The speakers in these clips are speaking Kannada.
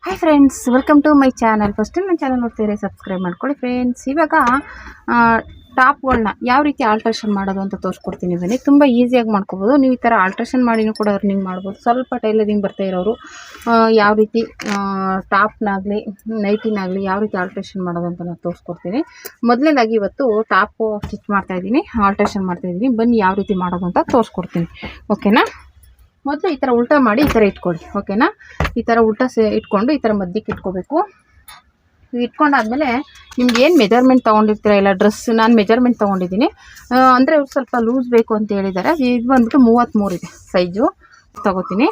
Hi friends, welcome to my channel. First ನನ್ನ ಚಾನಲ್ ನೋಡ್ತೀರಿ, ಸಬ್ಸ್ಕ್ರೈಬ್ ಮಾಡ್ಕೊಳ್ಳಿ ಫ್ರೆಂಡ್ಸ್. ಇವಾಗ ಟಾಪ್ಗಳನ್ನ ಯಾವ ರೀತಿ ಆಲ್ಟ್ರೇಷನ್ ಮಾಡೋದು ಅಂತ ತೋರಿಸ್ಕೊಡ್ತೀನಿ ಬನ್ನಿ. ತುಂಬ ಈಸಿಯಾಗಿ ಮಾಡ್ಕೋಬೋದು. ನೀವು ಈ ಥರ ಆಲ್ಟ್ರೇಷನ್ ಮಾಡಿನೂ ಕೂಡ ಅರ್ನಿಂಗ್ ಮಾಡ್ಬೋದು. ಸ್ವಲ್ಪ ಟೈಲರಿಂಗ್ ಬರ್ತಾ ಇರೋರು ಯಾವ ರೀತಿ ಟಾಪ್ನಾಗಲಿ ನೈಟಿನಾಗಲಿ ಯಾವ ರೀತಿ ಆಲ್ಟ್ರೇಷನ್ ಮಾಡೋದು ಅಂತ ನಾನು ತೋರಿಸ್ಕೊಡ್ತೀನಿ. ಮೊದಲನೇದಾಗಿ ಇವತ್ತು ಟಾಪು ಸ್ಟಿಚ್ ಮಾಡ್ತಾಯಿದ್ದೀನಿ, ಆಲ್ಟ್ರೇಷನ್ ಮಾಡ್ತಾಯಿದ್ದೀನಿ. ಬನ್ನಿ ಯಾವ ರೀತಿ ಮಾಡೋದು ಅಂತ ತೋರಿಸ್ಕೊಡ್ತೀನಿ. ಓಕೆನಾ? ಮೊದಲು ಈ ಥರ ಉಲ್ಟಾ ಮಾಡಿ ಈ ಥರ ಇಟ್ಕೊಳ್ಳಿ. ಓಕೆನಾ? ಈ ಥರ ಉಲ್ಟಾ ಇಟ್ಕೊಂಡು ಈ ಥರ ಮಧ್ಯಕ್ಕೆ ಇಟ್ಕೋಬೇಕು. ಇಟ್ಕೊಂಡಾದ್ಮೇಲೆ ನಿಮ್ಗೆ ಏನು ಮೆಜರ್ಮೆಂಟ್ ತೊಗೊಂಡಿರ್ತೀರ, ಇಲ್ಲ ಡ್ರೆಸ್ ನಾನು ಮೆಜರ್ಮೆಂಟ್ ತೊಗೊಂಡಿದ್ದೀನಿ. ಅಂದರೆ ಸ್ವಲ್ಪ ಲೂಸ್ ಬೇಕು ಅಂತ ಹೇಳಿದ್ದಾರೆ. ಇದು ಬಂದ್ಬಿಟ್ಟು 33 ಇದೆ ಸೈಜು ತೊಗೋತೀನಿ.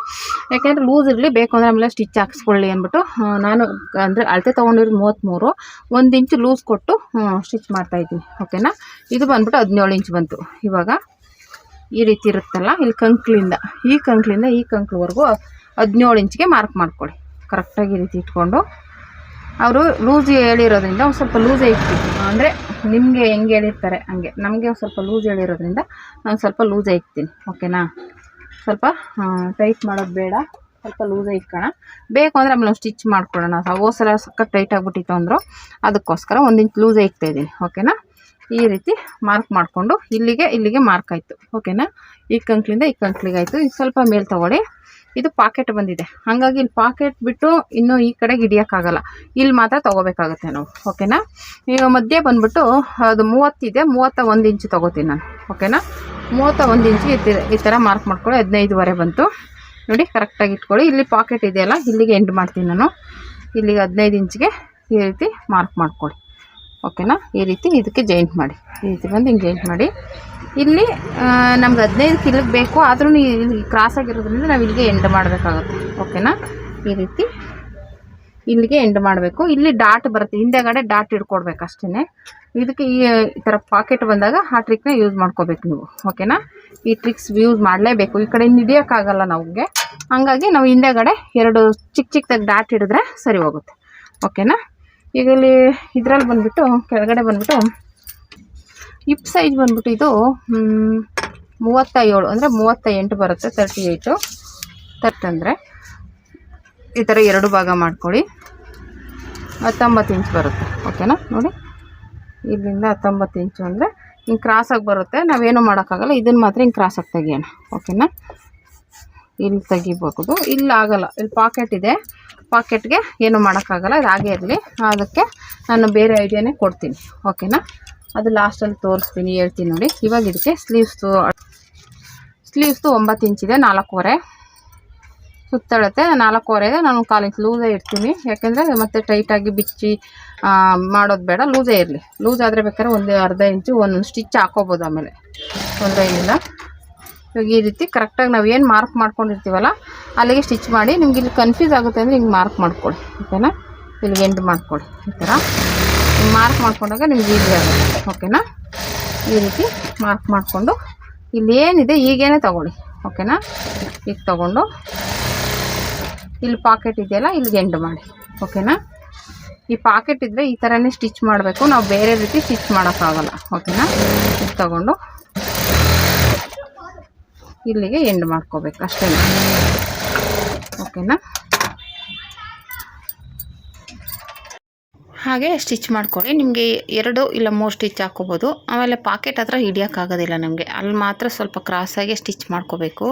ಯಾಕೆಂದರೆ ಲೂಸ್ ಇರಲಿ, ಬೇಕು ಅಂದರೆ ಆಮೇಲೆ ಸ್ಟಿಚ್ ಹಾಕ್ಸ್ಕೊಳ್ಳಿ ಅಂದ್ಬಿಟ್ಟು ನಾನು ಅಂದರೆ ಅಳತೆ ತೊಗೊಂಡಿರೋದು 33, 1 ಇಂಚು ಲೂಸ್ ಕೊಟ್ಟು ಸ್ಟಿಚ್ ಮಾಡ್ತಾಯಿದ್ದೀನಿ. ಓಕೆನಾ? ಇದು ಬಂದ್ಬಿಟ್ಟು 17 ಇಂಚ್ ಬಂತು. ಇವಾಗ ಈ ರೀತಿ ಇರುತ್ತಲ್ಲ, ಇಲ್ಲಿ ಕಂಕ್ಳಿಂದ ಈ ಕಂಕ್ಳವರೆಗೂ 17 ಇಂಚಿಗೆ ಮಾರ್ಕ್ ಮಾಡ್ಕೊಳ್ಳಿ. ಕರೆಕ್ಟಾಗಿ ಈ ರೀತಿ ಇಟ್ಕೊಂಡು, ಅವರು ಲೂಸ್ ಹೇಳಿರೋದ್ರಿಂದ ಒಂದು ಸ್ವಲ್ಪ ಲೂಸೇ ಇಕ್ತೀವಿ. ಅಂದರೆ ನಿಮಗೆ ಹೆಂಗೆ ಹೇಳಿರ್ತಾರೆ ಹಂಗೆ, ನಮಗೆ ಒಂದು ಸ್ವಲ್ಪ ಲೂಸ್ ಹೇಳಿರೋದ್ರಿಂದ ನಾನು ಸ್ವಲ್ಪ ಲೂಸೇ ಇಕ್ತೀನಿ. ಓಕೆನಾ? ಸ್ವಲ್ಪ ಟೈಟ್ ಮಾಡೋದು ಬೇಡ, ಸ್ವಲ್ಪ ಲೂಸೇ ಇಕ್ಕೋಣ. ಬೇಕು ಅಂದರೆ ಆಮೇಲೆ ಸ್ಟಿಚ್ ಮಾಡ್ಕೊಳ್ಳೋಣ. ಹೋಸಲ ಸಕ್ಕ ಟೈಟ್ ಆಗಿಬಿಟ್ಟಿತ್ತು ಅಂದರು, ಅದಕ್ಕೋಸ್ಕರ 1 ಇಂಚ್ ಲೂಸೇ ಇಕ್ತಾಯಿದ್ದೀನಿ. ಓಕೆನಾ? ಈ ರೀತಿ ಮಾರ್ಕ್ ಮಾಡಿಕೊಂಡು ಇಲ್ಲಿಗೆ ಮಾರ್ಕ್ ಆಯಿತು. ಓಕೆನಾ? ಈ ಕಂಕ್ಳಿಂದ ಈ ಕಂಕ್ಳಿಗೆ ಆಯಿತು. ಈಗ ಸ್ವಲ್ಪ ಮೇಲೆ ತೊಗೊಳ್ಳಿ. ಇದು ಪಾಕೆಟ್ ಬಂದಿದೆ, ಹಾಗಾಗಿ ಇಲ್ಲಿ ಪಾಕೆಟ್ ಬಿಟ್ಟು ಇನ್ನೂ ಈ ಕಡೆಗೆ ಹಿಡಿಯೋಕ್ಕಾಗಲ್ಲ, ಇಲ್ಲಿ ಮಾತ್ರ ತೊಗೋಬೇಕಾಗುತ್ತೆ ನಾವು. ಓಕೆನಾ? ಈಗ ಮಧ್ಯೆ ಬಂದುಬಿಟ್ಟು ಅದು 30 ಇದೆ, 31 ಇಂಚು ತೊಗೋತೀನಿ ನಾನು. ಓಕೆನಾ? 31 ಇಂಚಿಗೆ ಈ ಥರ ಮಾರ್ಕ್ ಮಾಡ್ಕೊಳ್ಳಿ. 15.5 ಬಂತು ನೋಡಿ. ಕರೆಕ್ಟಾಗಿ ಇಟ್ಕೊಳ್ಳಿ. ಇಲ್ಲಿ ಪಾಕೆಟ್ ಇದೆಯಲ್ಲ, ಇಲ್ಲಿಗೆ ಎಂಡ್ ಮಾಡ್ತೀನಿ ನಾನು. ಇಲ್ಲಿಗೆ 15 ಇಂಚಿಗೆ ಈ ರೀತಿ ಮಾರ್ಕ್ ಮಾಡ್ಕೊಳ್ಳಿ. ಓಕೆನಾ? ಈ ರೀತಿ ಇದಕ್ಕೆ ಜಾಯಿಂಟ್ ಮಾಡಿ, ಈ ರೀತಿ ಬಂದು ಹಿಂಗೆ ಜಾಯಿಂಟ್ ಮಾಡಿ. ಇಲ್ಲಿ ನಮ್ಗೆ 15 ಇಲ್ಲಿಗೆ ಬೇಕು, ಆದ್ರೂ ಇಲ್ಲಿ ಕ್ರಾಸಾಗಿರೋದ್ರಿಂದ ನಾವು ಇಲ್ಲಿಗೆ ಎಂಡ್ ಮಾಡಬೇಕಾಗುತ್ತೆ. ಓಕೆನಾ? ಈ ರೀತಿ ಇಲ್ಲಿಗೆ ಎಂಡ್ ಮಾಡಬೇಕು. ಇಲ್ಲಿ ಡಾಟ್ ಬರುತ್ತೆ, ಹಿಂದೆಗಡೆ ಡಾಟ್ ಇಟ್ಕೊಡ್ಬೇಕು ಅಷ್ಟೇ. ಇದಕ್ಕೆ ಈ ಥರ ಪಾಕೆಟ್ ಬಂದಾಗ ಆ ಟ್ರಿಕ್ನ ಯೂಸ್ ಮಾಡ್ಕೋಬೇಕು ನೀವು. ಓಕೆನಾ? ಈ ಟ್ರಿಕ್ಸ್ ಯೂಸ್ ಮಾಡಲೇಬೇಕು. ಈ ಕಡೆ ಹಿಡಿಯೋಕ್ಕಾಗಲ್ಲ ನಮಗೆ, ಹಾಗಾಗಿ ನಾವು ಹಿಂದೆಗಡೆ 2 ಚಿಕ್ಕದಾಗಿ ಡಾಟ್ ಹಿಡಿದ್ರೆ ಸರಿ ಹೋಗುತ್ತೆ. ಓಕೆನಾ? ಈಗ ಇಲ್ಲಿ ಇದರಲ್ಲಿ ಬಂದುಬಿಟ್ಟು ಕೆಳಗಡೆ ಬಂದುಬಿಟ್ಟು ಹಿಪ್ ಸೈಜ್ ಬಂದುಬಿಟ್ಟು ಇದು 37 ಅಂದರೆ 38 ಬರುತ್ತೆ. 30 ಅಂದರೆ ಈ ಥರ 2 ಭಾಗ ಮಾಡ್ಕೊಳ್ಳಿ. 19 ಇಂಚ್ ಬರುತ್ತೆ. ಓಕೆನಾ? ನೋಡಿ, ಇಲ್ಲಿಂದ 19 ಇಂಚು ಅಂದರೆ ಹಿಂಗೆ ಕ್ರಾಸಾಗಿ ಬರುತ್ತೆ. ನಾವೇನು ಮಾಡೋಕ್ಕಾಗಲ್ಲ, ಇದನ್ನು ಮಾತ್ರ ಹಿಂಗೆ ಕ್ರಾಸಾಗಿ ತೆಗಿಯೋಣ. ಓಕೆನಾ? ಇಲ್ಲಿ ತೆಗಿಬಹುದು, ಇಲ್ಲಿ ಆಗಲ್ಲ, ಇಲ್ಲಿ ಪಾಕೆಟ್ ಇದೆ, ಪಾಕೆಟ್ಗೆ ಏನು ಮಾಡೋಕ್ಕಾಗಲ್ಲ. ಇದು ಹಾಗೇ ಇರಲಿ, ಅದಕ್ಕೆ ನಾನು ಬೇರೆ ಐಡಿಯಾನೇ ಕೊಡ್ತೀನಿ. ಓಕೆನಾ? ಅದು ಲಾಸ್ಟಲ್ಲಿ ತೋರಿಸ್ತೀನಿ, ಹೇಳ್ತೀನಿ ನೋಡಿ. ಇವಾಗ ಇದಕ್ಕೆ ಸ್ಲೀವ್ಸ್ದು 9 ಇಂಚಿದೆ, 4.25 ಸುತ್ತಳತೆ 4.25 ಇದೆ. ನಾನು 1/4 ಇಂಚ್ ಲೂಸೇ ಇಡ್ತೀನಿ, ಯಾಕೆಂದರೆ ಮತ್ತೆ ಟೈಟಾಗಿ ಬಿಚ್ಚಿ ಮಾಡೋದು ಬೇಡ, ಲೂಸೇ ಇರಲಿ. ಲೂಸ್ ಆದರೆ ಬೇಕಾದ್ರೆ ಒಂದು ಅರ್ಧ ಇಂಚು ಒಂದೊಂದು ಸ್ಟಿಚ್ ಹಾಕೋಬೋದು, ಆಮೇಲೆ ತೊಂದರೆ ಏನಿಲ್ಲ. ಇವಾಗ ಈ ರೀತಿ ಕರೆಕ್ಟಾಗಿ ನಾವು ಏನು ಮಾರ್ಕ್ ಮಾಡ್ಕೊಂಡಿರ್ತೀವಲ್ಲ ಅಲ್ಲಿಗೆ ಸ್ಟಿಚ್ ಮಾಡಿ. ನಿಮ್ಗೆ ಇಲ್ಲಿ ಕನ್ಫ್ಯೂಸ್ ಆಗುತ್ತೆ ಅಂದರೆ ಹಿಂಗೆ ಮಾರ್ಕ್ ಮಾಡ್ಕೊಳ್ಳಿ. ಓಕೆನಾ? ಇಲ್ಲಿಗೆ ಎಂಡ್ ಮಾಡ್ಕೊಳ್ಳಿ. ಈ ಥರ ಹಿಂಗೆ ಮಾರ್ಕ್ ಮಾಡ್ಕೊಂಡಾಗ ನಿಮ್ಗೆ ಈಸಿ ಆಗುತ್ತೆ. ಓಕೆನಾ? ಈ ರೀತಿ ಮಾರ್ಕ್ ಮಾಡಿಕೊಂಡು ಇಲ್ಲಿ ಏನಿದೆ ಈಗೇನೆ ತೊಗೊಳ್ಳಿ. ಓಕೆನಾ? ಈಗ ತೊಗೊಂಡು ಇಲ್ಲಿ ಪಾಕೆಟ್ ಇದೆಯಲ್ಲ, ಇಲ್ಲಿಗೆ ಎಂಡ್ ಮಾಡಿ. ಓಕೆನಾ? ಈ ಪಾಕೆಟ್ ಇದ್ದರೆ ಈ ಥರನೇ ಸ್ಟಿಚ್ ಮಾಡಬೇಕು, ನಾವು ಬೇರೆ ರೀತಿ ಸ್ಟಿಚ್ ಮಾಡೋಕ್ಕಾಗಲ್ಲ. ಓಕೆನಾ? ಇದು ತೊಗೊಂಡು ಇಲ್ಲಿಗೆ ಎಂಡ್ ಮಾಡ್ಕೋಬೇಕು ಅಷ್ಟೇ. ಓಕೆನಾ? ಹಾಗೆ ಸ್ಟಿಚ್ ಮಾಡ್ಕೊಳ್ಳಿ. ನಿಮಗೆ 2 ಇಲ್ಲ 3 ಸ್ಟಿಚ್ ಹಾಕ್ಕೋಬೋದು. ಆಮೇಲೆ ಪಾಕೆಟ್ ಹತ್ರ ಹಿಡಿಯೋಕ್ಕಾಗೋದಿಲ್ಲ ನಮಗೆ, ಅಲ್ಲಿ ಮಾತ್ರ ಸ್ವಲ್ಪ ಕ್ರಾಸಾಗಿ ಸ್ಟಿಚ್ ಮಾಡ್ಕೋಬೇಕು.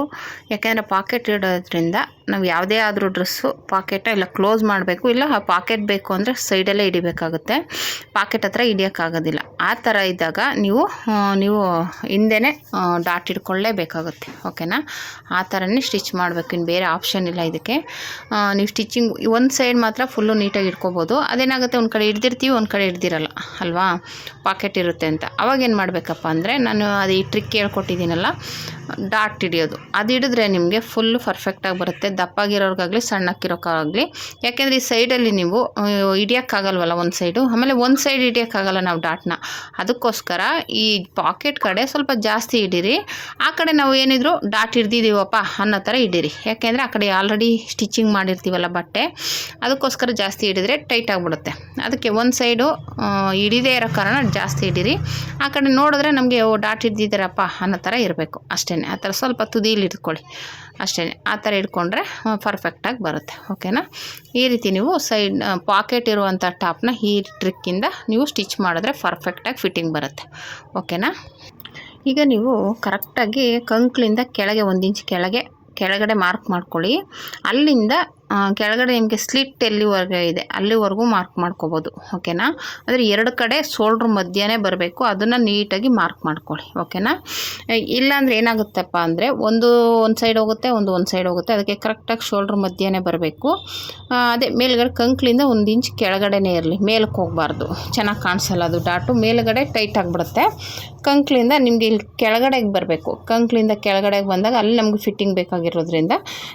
ಯಾಕೆಂದರೆ ಪಾಕೆಟ್ ಇಡೋದ್ರಿಂದ ನಾವು ಯಾವುದೇ ಆದರೂ ಡ್ರೆಸ್ಸು ಪಾಕೆಟ ಇಲ್ಲ ಕ್ಲೋಸ್ ಮಾಡಬೇಕು, ಇಲ್ಲ ಪಾಕೆಟ್ ಬೇಕು ಅಂದರೆ ಸೈಡಲ್ಲೇ ಹಿಡಿಬೇಕಾಗುತ್ತೆ. ಪಾಕೆಟ್ ಹತ್ರ ಹಿಡಿಯೋಕ್ಕಾಗೋದಿಲ್ಲ. ಆ ಥರ ಇದ್ದಾಗ ನೀವು ಹಿಂದೆನೇ ಡಾಟ್ ಹಿಡ್ಕೊಳ್ಳೇಬೇಕಾಗುತ್ತೆ. ಓಕೆನಾ? ಆ ಥರನೇ ಸ್ಟಿಚ್ ಮಾಡಬೇಕು, ಇನ್ನು ಬೇರೆ ಆಪ್ಷನ್ ಇಲ್ಲ ಇದಕ್ಕೆ. ನೀವು ಸ್ಟಿಚಿಂಗ್ ಒಂದು ಸೈಡ್ ಮಾತ್ರ ಫುಲ್ಲು ನೀಟಾಗಿ ಇಟ್ಕೋಬೋದು. ಅದೇನಾಗುತ್ತೆ, ಒಂದು ಕಡೆ ಹಿಡ್ದಿರ್ತೀವಿ, ಒಂದು ಕಡೆ ಹಿಡ್ದಿರಲ್ಲ ಅಲ್ವಾ, ಪಾಕೆಟ್ ಇರುತ್ತೆ ಅಂತ. ಅವಾಗೇನು ಮಾಡಬೇಕಪ್ಪ ಅಂದರೆ, ನಾನು ಅದು ಈ ಟ್ರಿಕ್ ಹೇಳ್ಕೊಟ್ಟಿದ್ದೀನಲ್ಲ, ಡಾಟ್ ಹಿಡಿಯೋದು, ಅದು ಹಿಡಿದ್ರೆ ನಿಮಗೆ ಫುಲ್ಲು ಪರ್ಫೆಕ್ಟಾಗಿ ಬರುತ್ತೆ. ದಪ್ಪಾಗಿರೋರ್ಗಾಗಲಿ ಸಣ್ಣಕ್ಕಿರೋಕ್ಕಾಗಲಿ. ಯಾಕೆಂದರೆ ಈ ಸೈಡಲ್ಲಿ ನೀವು ಹಿಡಿಯೋಕ್ಕಾಗಲ್ವಲ್ಲ ಒಂದು ಸೈಡು, ಆಮೇಲೆ ಒಂದು ಸೈಡ್ ಹಿಡಿಯೋಕ್ಕಾಗಲ್ಲ ನಾವು ಡಾಟ್ನ. ಅದಕ್ಕೋಸ್ಕರ ಈ ಪಾಕೆಟ್ ಕಡೆ ಸ್ವಲ್ಪ ಜಾಸ್ತಿ ಹಿಡೀರಿ. ಆ ಕಡೆ ನಾವು ಏನಿದ್ರು ಡಾಟ್ ಹಿಡ್ದಿದ್ದೀವಪ್ಪ ಅನ್ನೋ ಥರ ಹಿಡೀರಿ. ಯಾಕೆಂದರೆ ಆ ಕಡೆ ಆಲ್ರೆಡಿ ಸ್ಟಿಚಿಂಗ್ ಮಾಡಿರ್ತೀವಲ್ಲ ಬಟ್ಟೆ, ಅದಕ್ಕೋಸ್ಕರ ಜಾಸ್ತಿ ಹಿಡಿದ್ರೆ ಟೈಟ್ ಆಗಿಬಿಡುತ್ತೆ. ಅದಕ್ಕೆ ಒಂದು ಸೈಡು ಹಿಡಿದೇ ಇರೋ ಕಾರಣ ಜಾಸ್ತಿ ಹಿಡೀರಿ. ಆ ಕಡೆ ನೋಡಿದ್ರೆ ನಮಗೆ ಡಾಟ್ ಹಿಡ್ದಿದ್ದಾರಪ್ಪ ಅನ್ನೋ ಥರ ಇರಬೇಕು ಅಷ್ಟೇ. ಆ ಥರ ಸ್ವಲ್ಪ ತುದಿಯಲ್ಲಿ ಇಟ್ಕೊಳ್ಳಿ ಅಷ್ಟೇ. ಆ ಥರ ಇಟ್ಕೊಂಡ್ರೆ ಪರ್ಫೆಕ್ಟಾಗಿ ಬರುತ್ತೆ. ಓಕೆನಾ. ಈ ರೀತಿ ನೀವು ಸೈಡ್ ಪಾಕೆಟ್ ಇರುವಂಥ ಟಾಪ್ನ ಈ ಟ್ರಿಕ್ಕಿಂದ ನೀವು ಸ್ಟಿಚ್ ಮಾಡಿದ್ರೆ ಪರ್ಫೆಕ್ಟಾಗಿ ಫಿಟ್ಟಿಂಗ್ ಬರುತ್ತೆ. ಓಕೆನಾ. ಈಗ ನೀವು ಕರೆಕ್ಟಾಗಿ ಕಂಕ್ಳಿಂದ ಕೆಳಗೆ 1 ಇಂಚ್ ಕೆಳಗಡೆ ಮಾರ್ಕ್ ಮಾಡ್ಕೊಳ್ಳಿ. ಅಲ್ಲಿಂದ ಕೆಳಗಡೆ ನಿಮಗೆ ಸ್ಲಿಟ್ ಎಲ್ಲಿವರೆಗೆ ಇದೆ ಅಲ್ಲಿವರೆಗೂ ಮಾರ್ಕ್ ಮಾಡ್ಕೋಬೋದು. ಓಕೆನಾ. ಅಂದರೆ 2 ಕಡೆ ಶೋಲ್ಡ್ರ್ ಮಧ್ಯನೇ ಬರಬೇಕು, ಅದನ್ನು ನೀಟಾಗಿ ಮಾರ್ಕ್ ಮಾಡ್ಕೊಳ್ಳಿ. ಓಕೆನಾ. ಇಲ್ಲಾಂದರೆ ಏನಾಗುತ್ತಪ್ಪ ಅಂದರೆ ಒಂದು ಸೈಡ್ ಹೋಗುತ್ತೆ, ಒಂದು ಸೈಡ್ ಹೋಗುತ್ತೆ. ಅದಕ್ಕೆ ಕರೆಕ್ಟಾಗಿ ಶೋಲ್ಡ್ರ್ ಮಧ್ಯನೇ ಬರಬೇಕು. ಅದೇ ಮೇಲ್ಗಡೆ ಕಂಕ್ಳಿಂದ 1 ಇಂಚ್ ಕೆಳಗಡೆನೇ ಇರಲಿ, ಮೇಲಕ್ಕೆ ಹೋಗಬಾರ್ದು, ಚೆನ್ನಾಗಿ ಕಾಣಿಸಲ್ಲ ಅದು ಡಾಟು. ಮೇಲ್ಗಡೆ ಟೈಟ್ ಆಗಿಬಿಡುತ್ತೆ. ಕಂಕ್ಳಿಂದ ನಿಮಗೆ ಇಲ್ಲಿ ಕೆಳಗಡೆಗೆ ಬರಬೇಕು. ಕಂಕ್ಳಿಂದ ಕೆಳಗಡೆಗೆ ಬಂದಾಗ ಅಲ್ಲಿ ನಮಗೆ ಫಿಟ್ಟಿಂಗ್ ಬೇಕಾಗಿರೋದ್ರಿಂದ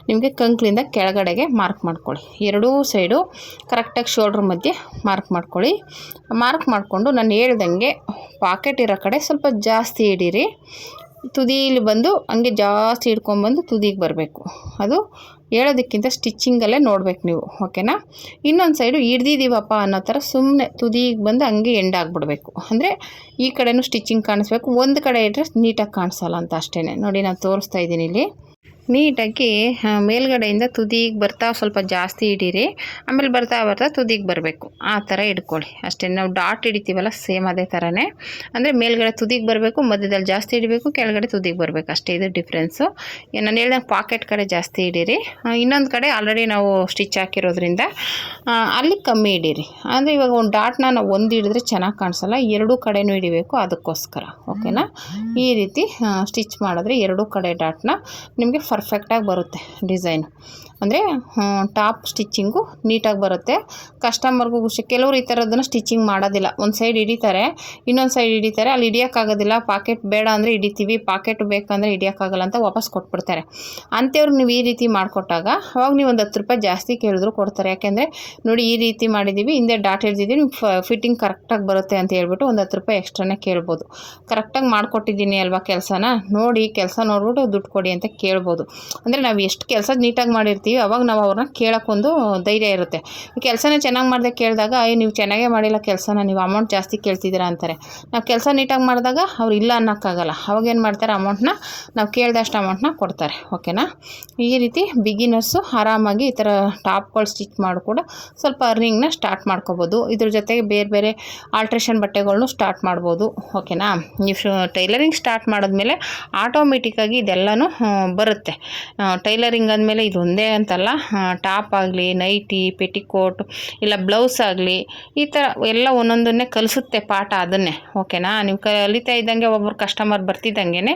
ನಿಮಗೆ ಕಂಕ್ಳಿಂದ ಕೆಳಗಡೆಗೆ ಮಾರ್ಕ್ ಮಾಡ್ಕೊಳ್ಳಿ. 2 ಸೈಡು ಕರೆಕ್ಟಾಗಿ ಶೋಲ್ಡ್ರ್ ಮಧ್ಯೆ ಮಾರ್ಕ್ ಮಾಡ್ಕೊಳ್ಳಿ. ಮಾರ್ಕ್ ಮಾಡಿಕೊಂಡು ನಾನು ಹೇಳ್ದಂಗೆ ಪಾಕೆಟ್ ಇರೋ ಕಡೆ ಸ್ವಲ್ಪ ಜಾಸ್ತಿ ಹಿಡೀರಿ. ತುದಿಯಲ್ಲಿ ಬಂದು ಹಂಗೆ ಜಾಸ್ತಿ ಹಿಡ್ಕೊಂಬಂದು ತುದಿಗೆ ಬರಬೇಕು. ಅದು ಹೇಳೋದಕ್ಕಿಂತ ಸ್ಟಿಚ್ಚಿಂಗಲ್ಲೇ ನೋಡ್ಬೇಕು ನೀವು. ಓಕೆನಾ. ಇನ್ನೊಂದು ಸೈಡು ಹಿಡ್ದಿದ್ದೀವಪ್ಪ ಅನ್ನೋ ಥರ ಸುಮ್ಮನೆ ತುದಿಗೆ ಬಂದು ಹಂಗೆ ಎಂಡ್ ಆಗಿಬಿಡ್ಬೇಕು. ಅಂದರೆ ಈ ಕಡೆನೂ ಸ್ಟಿಚ್ಚಿಂಗ್ ಕಾಣಿಸ್ಬೇಕು, ಒಂದು ಕಡೆ ಇಟ್ಟರೆ ನೀಟಾಗಿ ಕಾಣಿಸಲ್ಲ ಅಂತ ಅಷ್ಟೇ. ನೋಡಿ ನಾನು ತೋರಿಸ್ತಾ ಇದ್ದೀನಿ ಇಲ್ಲಿ. ನೀಟಾಗಿ ಮೇಲ್ಗಡೆಯಿಂದ ತುದಿಗೆ ಬರ್ತಾ ಸ್ವಲ್ಪ ಜಾಸ್ತಿ ಹಿಡೀರಿ. ಆಮೇಲೆ ಬರ್ತಾ ತುದಿಗೆ ಬರಬೇಕು. ಆ ಥರ ಹಿಡ್ಕೊಳ್ಳಿ ಅಷ್ಟೇ. ನಾವು ಡಾಟ್ ಹಿಡಿತೀವಲ್ಲ ಸೇಮ್ ಅದೇ ಥರನೇ. ಅಂದರೆ ಮೇಲ್ಗಡೆ ತುದಿಗೆ ಬರಬೇಕು, ಮಧ್ಯದಲ್ಲಿ ಜಾಸ್ತಿ ಹಿಡಿಬೇಕು, ಕೆಳಗಡೆ ತುದಿಗೆ ಬರಬೇಕು ಅಷ್ಟೇ. ಇದು ಡಿಫ್ರೆನ್ಸು. ನಾನು ಹೇಳ್ದಂಗೆ ಪಾಕೆಟ್ ಕಡೆ ಜಾಸ್ತಿ ಹಿಡೀರಿ. ಇನ್ನೊಂದು ಕಡೆ ಆಲ್ರೆಡಿ ನಾವು ಸ್ಟಿಚ್ ಹಾಕಿರೋದ್ರಿಂದ ಅಲ್ಲಿ ಕಮ್ಮಿ ಹಿಡೀರಿ. ಅಂದರೆ ಇವಾಗ ಒಂದು ಡಾಟ್ನ ನಾವು ಒಂದು ಹಿಡಿದ್ರೆ ಚೆನ್ನಾಗಿ ಕಾಣಿಸಲ್ಲ, 2 ಕಡೆನೂ ಹಿಡಿಬೇಕು, ಅದಕ್ಕೋಸ್ಕರ. ಓಕೆನಾ. ಈ ರೀತಿ ಸ್ಟಿಚ್ ಮಾಡಿದ್ರೆ 2 ಕಡೆ ಡಾಟ್ನ ನಿಮಗೆ ಪರ್ಫೆಕ್ಟಾಗಿ ಬರುತ್ತೆ ಡಿಸೈನು. ಅಂದರೆ ಟಾಪ್ ಸ್ಟಿಚ್ಚಿಂಗು ನೀಟಾಗಿ ಬರುತ್ತೆ. ಕಸ್ಟಮರ್ಗೂ ಕೆಲವರು ಈ ಥರದನ್ನು ಸ್ಟಿಚ್ಚಿಂಗ್ ಮಾಡೋದಿಲ್ಲ. ಒಂದು ಸೈಡ್ ಹಿಡಿತಾರೆ, ಇನ್ನೊಂದು ಸೈಡ್ ಹಿಡಿತಾರೆ. ಅಲ್ಲಿ ಹಿಡಿಯೋಕ್ಕಾಗೋದಿಲ್ಲ, ಪಾಕೆಟ್ ಬೇಡ ಅಂದರೆ ಹಿಡಿತೀವಿ, ಪಾಕೆಟ್ ಬೇಕಂದರೆ ಹಿಡಿಯೋಕ್ಕಾಗಲ್ಲ ಅಂತ ವಾಪಸ್ ಕೊಟ್ಬಿಡ್ತಾರೆ. ಅಂಥವ್ರಿಗೆ ನೀವು ಈ ರೀತಿ ಮಾಡಿಕೊಟ್ಟಾಗ ಅವಾಗ ನೀವು ಒಂದು 10 ರೂಪಾಯಿ ಜಾಸ್ತಿ ಕೇಳಿದ್ರು ಕೊಡ್ತಾರೆ. ಯಾಕೆಂದರೆ ನೋಡಿ ಈ ರೀತಿ ಮಾಡಿದ್ದೀವಿ, ಹಿಂದೆ ಡಾಟ್ ಹಿಡ್ದಿದ್ದೀವಿ, ನೀವು ಫಿಟ್ಟಿಂಗ್ ಕರೆಕ್ಟಾಗಿ ಬರುತ್ತೆ ಅಂತ ಹೇಳ್ಬಿಟ್ಟು ಒಂದು 10 ರೂಪಾಯಿ ಎಕ್ಸ್ಟ್ರಾನೇ ಕೇಳ್ಬೋದು. ಕರೆಕ್ಟಾಗಿ ಮಾಡಿಕೊಟ್ಟಿದ್ದೀನಿ ಅಲ್ವಾ ಕೆಲಸನ, ನೋಡಿ ಕೆಲಸ ನೋಡ್ಬಿಟ್ಟು ದುಡ್ಡು ಕೊಡಿ ಅಂತ ಕೇಳ್ಬೋದು. ಅಂದರೆ ನಾವು ಎಷ್ಟು ಕೆಲಸ ನೀಟಾಗಿ ಮಾಡಿರ್ತೀವಿ ಅವಾಗ ನಾವು ಅವ್ರನ್ನ ಕೇಳೋಕ್ಕೊಂದು ಧೈರ್ಯ ಇರುತ್ತೆ. ಕೆಲಸನೇ ಚೆನ್ನಾಗಿ ಮಾಡಿದೆ ಕೇಳಿದಾಗ ನೀವು ಚೆನ್ನಾಗೇ ಮಾಡಿಲ್ಲ ಕೆಲಸನ, ನೀವು ಅಮೌಂಟ್ ಜಾಸ್ತಿ ಕೇಳ್ತಿದ್ದೀರಾ ಅಂತಾರೆ. ನಾವು ಕೆಲಸ ನೀಟಾಗಿ ಮಾಡಿದಾಗ ಅವ್ರು ಇಲ್ಲ ಅನ್ನೋಕ್ಕಾಗಲ್ಲ. ಅವಾಗೇನು ಮಾಡ್ತಾರೆ, ಅಮೌಂಟ್ನ ನಾವು ಕೇಳಿದಷ್ಟು ಅಮೌಂಟ್ನ ಕೊಡ್ತಾರೆ. ಓಕೆನಾ. ಈ ರೀತಿ ಬಿಗಿನರ್ಸು ಆರಾಮಾಗಿ ಈ ಥರ ಟಾಪ್ಗಳು ಸ್ಟಿಚ್ ಮಾಡಿ ಕೂಡ ಸ್ವಲ್ಪ ಅರ್ನಿಂಗ್ನ ಸ್ಟಾರ್ಟ್ ಮಾಡ್ಕೋಬೋದು. ಇದ್ರ ಜೊತೆಗೆ ಬೇರೆ ಬೇರೆ ಆಲ್ಟ್ರೇಷನ್ ಬಟ್ಟೆಗಳ್ನು ಸ್ಟಾರ್ಟ್ ಮಾಡ್ಬೋದು. ಓಕೆನಾ. ನೀವು ಟೈಲರಿಂಗ್ ಸ್ಟಾರ್ಟ್ ಮಾಡಿದ್ಮೇಲೆ ಆಟೋಮೆಟಿಕ್ಕಾಗಿ ಇದೆಲ್ಲನೂ ಬರುತ್ತೆ. ಟೈಲರಿಂಗ್ ಅಂದಮೇಲೆ ಇದೊಂದೇ ಅಂತಲ್ಲ, ಟಾಪ್ ಆಗಲಿ, ನೈಟಿ, ಪೆಟಿಕೋಟ್, ಇಲ್ಲ ಬ್ಲೌಸ್ ಆಗಲಿ, ಈ ಥರ ಎಲ್ಲ ಒಂದೊಂದನ್ನೇ ಕಲಿಸುತ್ತೆ ಪಾಠ ಅದನ್ನೇ. ಓಕೆನಾ. ನೀವು ಕಲಿತಾ ಇದ್ದಂಗೆ ಒಬ್ಬರು ಕಸ್ಟಮರ್ ಬರ್ತಿದ್ದಂಗೆ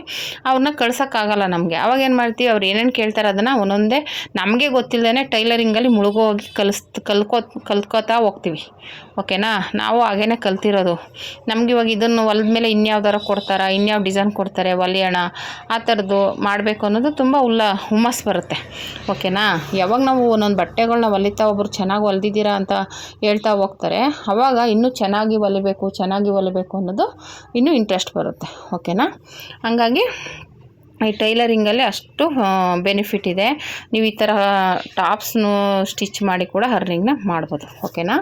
ಅವ್ರನ್ನ ಕಳ್ಸೋಕ್ಕಾಗಲ್ಲ ನಮಗೆ. ಅವಾಗ ಏನು ಮಾಡ್ತೀವಿ, ಅವ್ರು ಏನೇನು ಕೇಳ್ತಾರೆ ಅದನ್ನು ಒಂದೊಂದೇ ನಮಗೆ ಗೊತ್ತಿಲ್ಲದೇ ಟೈಲರಿಂಗಲ್ಲಿ ಮುಳುಗೋಗಿ ಕಲ್ತ್ಕೋತಾ ಹೋಗ್ತೀವಿ. ಓಕೆನಾ. ನಾವು ಹಾಗೇ ಕಲ್ತಿರೋದು. ನಮ್ಗೆ ಇವಾಗ ಇದನ್ನು ಹೊಲ್ದ ಮೇಲೆ ಇನ್ಯಾವ್ದಾರ ಕೊಡ್ತಾರೆ, ಇನ್ಯಾವ ಡಿಸೈನ್ ಕೊಡ್ತಾರೆ, ಹೊಲಿಯೋಣ ಆ ಥರದ್ದು ಮಾಡಬೇಕು ಅನ್ನೋದು ತುಂಬ ಹುಮ್ಮಸ್ಸು ಬರುತ್ತೆ. ಓಕೆನಾ. ಯಾವಾಗ ನಾವು ಒಂದೊಂದು ಬಟ್ಟೆಗಳನ್ನ ಹೊಲಿತಾ ಒಬ್ಬರು ಚೆನ್ನಾಗಿ ಹೊಲ್ದಿದ್ದೀರಾ ಅಂತ ಹೇಳ್ತಾ ಹೋಗ್ತಾರೆ, ಆವಾಗ ಇನ್ನೂ ಚೆನ್ನಾಗಿ ಹೊಲಿಬೇಕು ಅನ್ನೋದು ಇನ್ನೂ ಇಂಟ್ರೆಸ್ಟ್ ಬರುತ್ತೆ. ಓಕೆನಾ. ಹಂಗಾಗಿ ಈ ಟೈಲರಿಂಗಲ್ಲಿ ಅಷ್ಟು ಬೆನಿಫಿಟ್ ಇದೆ. ನೀವು ಈ ಥರ ಟಾಪ್ಸ್ನು ಸ್ಟಿಚ್ ಮಾಡಿ ಕೂಡ ಅರ್ನಿಂಗ್ನ ಮಾಡ್ಬೋದು. ಓಕೆನಾ.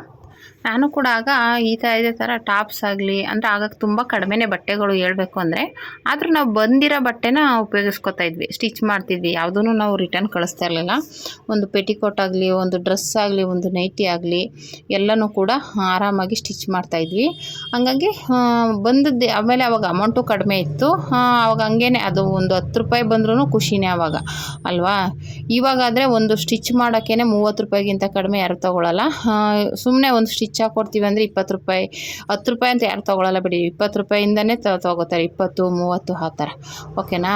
ನಾನು ಕೂಡ ಆಗ ಇದೇ ಥರ ಟಾಪ್ಸ್ ಆಗಲಿ ಅಂದರೆ ಆಗ ತುಂಬ ಕಡಿಮೆನೇ ಬಟ್ಟೆಗಳು ಹೇಳ್ಬೇಕು ಅಂದರೆ. ಆದರೂ ನಾವು ಬಂದಿರೋ ಬಟ್ಟೆನ ಉಪಯೋಗಿಸ್ಕೊತಾ ಇದ್ವಿ, ಸ್ಟಿಚ್ ಮಾಡ್ತಿದ್ವಿ. ಯಾವುದೂ ನಾವು ರಿಟರ್ನ್ ಕಳಿಸ್ತಾ ಇರಲಿಲ್ಲ. ಒಂದು ಪೆಟಿಕೋಟ್ ಆಗಲಿ, ಒಂದು ಡ್ರೆಸ್ ಆಗಲಿ, ಒಂದು ನೈಟಿ ಆಗಲಿ ಎಲ್ಲನೂ ಕೂಡ ಆರಾಮಾಗಿ ಸ್ಟಿಚ್ ಮಾಡ್ತಾಯಿದ್ವಿ. ಹಂಗಾಗಿ ಬಂದದ್ದು ಆಮೇಲೆ ಅವಾಗ ಅಮೌಂಟು ಕಡಿಮೆ ಇತ್ತು. ಅವಾಗ ಹಂಗೇ ಅದು ಒಂದು 10 ರೂಪಾಯಿ ಬಂದ್ರೂ ಖುಷಿನೇ ಅವಾಗ ಅಲ್ವಾ. ಇವಾಗಾದರೆ ಒಂದು ಸ್ಟಿಚ್ ಮಾಡೋಕ್ಕೇ 30 ರೂಪಾಯಿಗಿಂತ ಕಡಿಮೆ ಯಾರು ತೊಗೊಳ್ಳಲ್ಲ. ಸುಮ್ಮನೆ ಒಂದು ಸ್ಟಿಚ್ ಹಾಕ್ಕೊಡ್ತೀವಿ ಅಂದರೆ 20 ರೂಪಾಯಿ, 10 ರೂಪಾಯಿ ಅಂತ ಯಾರು ತೊಗೊಳ್ಳಲ್ಲ ಬಿಡಿ. 20 ರೂಪಾಯಿಂದನೇ ತೊಗೋತಾರೆ, 20, 30 ಆ ಥರ. ಓಕೆನಾ.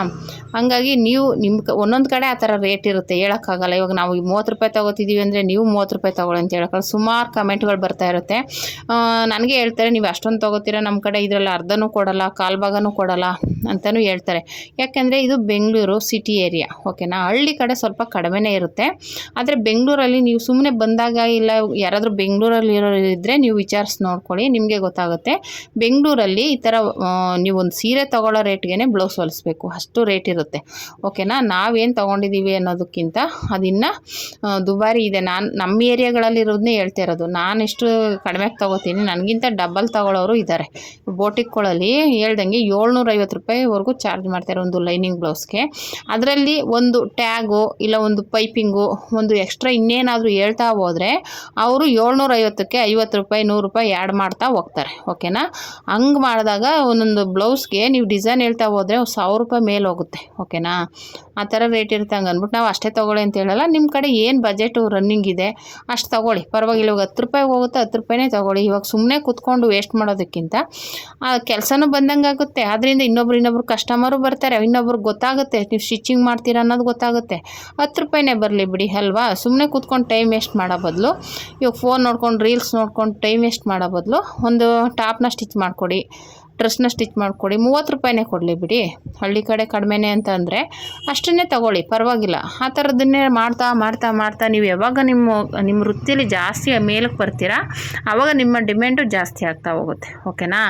ಹಂಗಾಗಿ ನೀವು ಒಂದೊಂದು ಕಡೆ ಆ ಥರ ರೇಟ್ ಇರುತ್ತೆ, ಹೇಳೋಕ್ಕಾಗಲ್ಲ. ಇವಾಗ ನಾವು 30 ರೂಪಾಯಿ ತೊಗೋತಿದ್ದೀವಿ ಅಂದರೆ ನೀವು 30 ರೂಪಾಯಿ ತೊಗೊಳ್ಳಿ ಅಂತ ಹೇಳೋಕ್ಕಲ್ಲ. ಸುಮಾರು ಕಮೆಂಟ್ಗಳು ಬರ್ತಾ ಇರುತ್ತೆ. ನನಗೆ ಹೇಳ್ತಾರೆ, ನೀವು ಅಷ್ಟೊಂದು ತೊಗೋತೀರ, ನಮ್ಮ ಕಡೆ ಇದರಲ್ಲಿ ಅರ್ಧನೂ ಕೊಡಲ್ಲ, ಕಾಲು ಭಾಗನೂ ಕೊಡಲ್ಲ ಅಂತಲೂ ಹೇಳ್ತಾರೆ. ಯಾಕೆಂದರೆ ಇದು ಬೆಂಗಳೂರು ಸಿಟಿ ಏರಿಯಾ. ಓಕೆನಾ. ಹಳ್ಳಿ ಕಡೆ ಸ್ವಲ್ಪ ಸ್ವಲ್ಪ ಕಡಿಮೆನೇ ಇರುತ್ತೆ. ಆದರೆ ಬೆಂಗಳೂರಲ್ಲಿ ನೀವು ಸುಮ್ಮನೆ ಬಂದಾಗ ಇಲ್ಲ ಯಾರಾದರೂ ಬೆಂಗಳೂರಲ್ಲಿ ಇದ್ದರೆ ನೀವು ವಿಚಾರಿಸಿ ನೋಡ್ಕೊಳ್ಳಿ, ನಿಮಗೆ ಗೊತ್ತಾಗುತ್ತೆ. ಬೆಂಗಳೂರಲ್ಲಿ ಈ ಥರ ನೀವು ಒಂದು ಸೀರೆ ತೊಗೊಳ್ಳೋ ರೇಟ್ಗೆ ಬ್ಲೌಸ್ ಹೊಲಿಸ್ಬೇಕು, ಅಷ್ಟು ರೇಟ್ ಇರುತ್ತೆ. ಓಕೆನಾ. ನಾವೇನು ತೊಗೊಂಡಿದ್ದೀವಿ ಅನ್ನೋದಕ್ಕಿಂತ ಅದಿನ್ನು ದುಬಾರಿ ಇದೆ. ನಮ್ಮ ಏರಿಯಾಗಳಲ್ಲಿ ಇರೋದನ್ನೇ ಹೇಳ್ತಾ ಇರೋದು. ನಾನು ಎಷ್ಟು ಕಡಿಮೆಗೆ ತೊಗೋತೀನಿ, ನನಗಿಂತ ಡಬಲ್ ತೊಗೊಳ್ಳೋರು ಇದ್ದಾರೆ. ಬೋಟಿಕ್ಗಳಲ್ಲಿ ಹೇಳ್ದಂಗೆ 750 ರೂಪಾಯಿವರೆಗೂ ಚಾರ್ಜ್ ಮಾಡ್ತಾರೆ ಒಂದು ಲೈನಿಂಗ್ ಬ್ಲೌಸ್ಗೆ. ಅದರಲ್ಲಿ ಒಂದು ಟ್ಯಾಗು ಇಲ್ಲ ಒಂದು ಪೈಪಿಂಗು ಒಂದು ಎಕ್ಸ್ಟ್ರಾ ಇನ್ನೇನಾದರೂ ಹೇಳ್ತಾ ಹೋದರೆ ಅವರು 750ಕ್ಕೆ 50 ರೂಪಾಯಿ 100 ರೂಪಾಯಿ ಆ್ಯಡ್ ಮಾಡ್ತಾ ಹೋಗ್ತಾರೆ. ಓಕೆನಾ. ಹಂಗೆ ಮಾಡಿದಾಗ ಒಂದೊಂದು ಬ್ಲೌಸ್ಗೆ ನೀವು ಡಿಸೈನ್ ಹೇಳ್ತಾ ಹೋದರೆ 1000 ರೂಪಾಯಿ ಮೇಲೆ ಹೋಗುತ್ತೆ. ಓಕೆನಾ. ಆ ಥರ ರೇಟ್ ಇರುತ್ತೆ. ಹಂಗೆ ಅಂದ್ಬಿಟ್ಟು ನಾವು ಅಷ್ಟೇ ತೊಗೊಳ್ಳಿ ಅಂತ ಹೇಳಲ್ಲ. ನಿಮ್ಮ ಕಡೆ ಏನು ಬಜೆಟು ರನ್ನಿಂಗ್ ಇದೆ ಅಷ್ಟು ತೊಗೊಳ್ಳಿ, ಪರವಾಗಿಲ್ಲ. ಇವಾಗ 10 ರೂಪಾಯಿ ಹೋಗುತ್ತೆ 10 ರೂಪಾಯಿನೇ ತೊಗೊಳ್ಳಿ. ಇವಾಗ ಸುಮ್ಮನೆ ಕೂತ್ಕೊಂಡು ವೇಸ್ಟ್ ಮಾಡೋದಕ್ಕಿಂತ ಕೆಲಸನೂ ಬಂದಂಗೆ ಆಗುತ್ತೆ. ಅದರಿಂದ ಇನ್ನೊಬ್ರು ಕಸ್ಟಮರು ಬರ್ತಾರೆ, ಇನ್ನೊಬ್ರಿಗೆ ಗೊತ್ತಾಗುತ್ತೆ ನೀವು ಸ್ಟಿಚಿಂಗ್ ಮಾಡ್ತೀರಾ ಅನ್ನೋದು ಗೊತ್ತಾಗುತ್ತೆ. 10 ರೂಪಾಯಿನೇ ಬರಲಿ ಬಿಡಿ ಅಲ್ವಾ. ಸುಮ್ಮನೆ ಕೂತ್ಕೊಂಡು ಟೈಮ್ ವೇಸ್ಟ್ ಮಾಡೋ ಬದಲು, ಇವಾಗ ಫೋನ್ ನೋಡ್ಕೊಂಡು ರೀಲ್ಸ್ ನೋಡ್ಕೊಂಡು ಟೈಮ್ ವೇಸ್ಟ್ ಮಾಡೋ ಬದಲು ಒಂದು ಟಾಪ್ನ ಸ್ಟಿಚ್ ಮಾಡಿಕೊಡಿ, ಡ್ರೆಸ್ನ ಸ್ಟಿಚ್ ಮಾಡಿಕೊಡಿ, 30 ರೂಪಾಯಿನೇ ಕೊಡಲಿ ಬಿಡಿ. ಹಳ್ಳಿ ಕಡೆ ಕಡಿಮೆನೇ ಅಂತ ಅಂದರೆ ಅಷ್ಟನ್ನೇ ತೊಗೊಳ್ಳಿ, ಪರವಾಗಿಲ್ಲ. ಆ ಥರದನ್ನೇ ಮಾಡ್ತಾ ಮಾಡ್ತಾ ಮಾಡ್ತಾ ನೀವು ಯಾವಾಗ ನಿಮ್ಮ ವೃತ್ತಿಯಲ್ಲಿ ಜಾಸ್ತಿ ಮೇಲಕ್ಕೆ ಬರ್ತೀರಾ ಆವಾಗ ನಿಮ್ಮ ಡಿಮ್ಯಾಂಡು ಜಾಸ್ತಿ ಆಗ್ತಾ ಹೋಗುತ್ತೆ. ಓಕೆನಾ.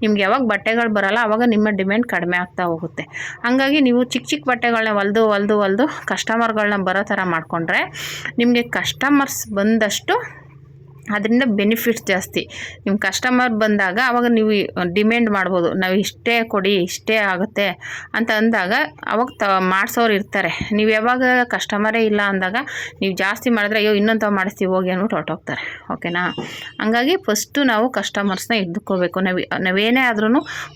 ನಿಮ್ಗೆ ಯಾವಾಗ ಬಟ್ಟೆಗಳು ಬರೋಲ್ಲ ಆವಾಗ ನಿಮ್ಮ ಡಿಮ್ಯಾಂಡ್ ಕಡಿಮೆ ಆಗ್ತಾ ಹೋಗುತ್ತೆ. ಹಂಗಾಗಿ ನೀವು ಚಿಕ್ಕ ಚಿಕ್ಕ ಬಟ್ಟೆಗಳನ್ನ ಹೊಲ್ದು ಕಸ್ಟಮರ್ಗಳನ್ನ ಬರೋ ಥರ ಮಾಡಿಕೊಂಡ್ರೆ ನಿಮಗೆ ಕಸ್ಟಮರ್ಸ್ ಬಂದಷ್ಟು ಅದರಿಂದ ಬೆನಿಫಿಟ್ಸ್ ಜಾಸ್ತಿ. ನಿಮ್ಮ ಕಸ್ಟಮರ್ ಬಂದಾಗ ಆವಾಗ ನೀವು ಡಿಮ್ಯಾಂಡ್ ಮಾಡ್ಬೋದು, ನಾವು ಇಷ್ಟೇ ಕೊಡಿ ಇಷ್ಟೇ ಆಗುತ್ತೆ ಅಂತ ಅಂದಾಗ ಅವಾಗ ಮಾಡಿಸೋರು ಇರ್ತಾರೆ. ನೀವು ಯಾವಾಗ ಕಸ್ಟಮರೇ ಇಲ್ಲ ಅಂದಾಗ ನೀವು ಜಾಸ್ತಿ ಮಾಡಿದ್ರೆ ಅಯ್ಯೋ ಇನ್ನೊಂದು ಮಾಡಿಸ್ತೀವಿ ಹೋಗಿ ಅಂದ್ಬಿಟ್ಟು ಹೊರಟೋಗ್ತಾರೆ. ಓಕೆನಾ. ಹಂಗಾಗಿ ಫಸ್ಟು ನಾವು ಕಸ್ಟಮರ್ಸ್ನ ಹಿಡ್ಕೋಬೇಕು. ನಾವೇನೇ ಆದ್ರೂ